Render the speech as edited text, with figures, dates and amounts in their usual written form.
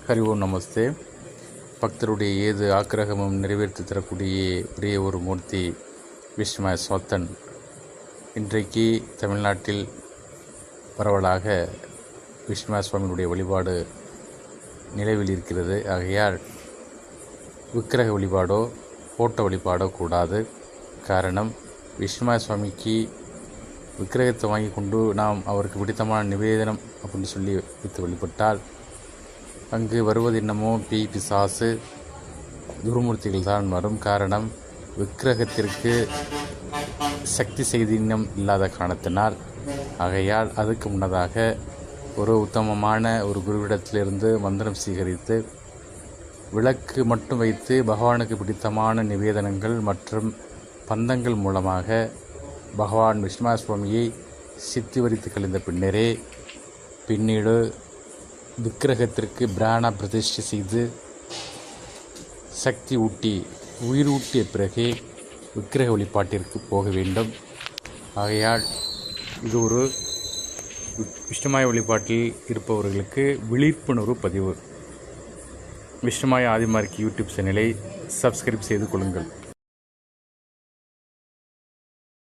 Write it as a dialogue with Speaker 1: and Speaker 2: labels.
Speaker 1: ஹரி ஓம் நமஸ்தே. பக்தருடைய ஏது ஆக்கிரகமும் நிறைவேற்றி தரக்கூடிய ஒரே ஒரு மூர்த்தி விஷ்ணுமாய சோத்தன் இன்றைக்கு தமிழ்நாட்டில் பரவலாக விஷ்ணுமாய சுவாமியுடைய வழிபாடு நிலவில் இருக்கிறது. ஆகையால் விக்கிரக வழிபாடோ ஃபோட்டோ வழிபாடோ கூடாது. காரணம், விஷ்ணுமாய சுவாமிக்கு விக்கிரகத்தை வாங்கி கொண்டு நாம் அவருக்கு பிடித்தமான நிவேதனம் அப்படின்னு சொல்லி வைத்து வழிபட்டால் அங்கு வருவது என்னமோ பிசாசு துருமூர்த்திகள் தான் வரும். காரணம், விக்கிரகத்திற்கு சக்தி செய்தினம் இல்லாத காரணத்தினால். ஆகையால் அதுக்கு முன்னதாக ஒரு உத்தமமான ஒரு குருவிடத்திலிருந்து மந்திரம் சீகரித்து விளக்கு மட்டும் வைத்து பகவானுக்கு பிடித்தமான நிவேதனங்கள் மற்றும் பந்தங்கள் மூலமாக பகவான் விஷ்ணுமாய சுவாமியை சித்தி வரித்து கழிந்த பின்னரே பின்னீடு விக்கிரகத்திற்கு பிராண பிரதிஷ்டை செய்து சக்தி ஊட்டி உயிரூட்டிய பிறகே விக்கிரக வழிபாட்டிற்கு போக வேண்டும். ஆகையால் இது ஒரு விஷ்ணுமாய வழிபாட்டில் இருப்பவர்களுக்கு விழிப்புணர்வு பதிவு. விஷ்ணுமாய ஆதிமார்க் யூடியூப் சேனலை சப்ஸ்கிரைப் செய்து கொள்ளுங்கள்.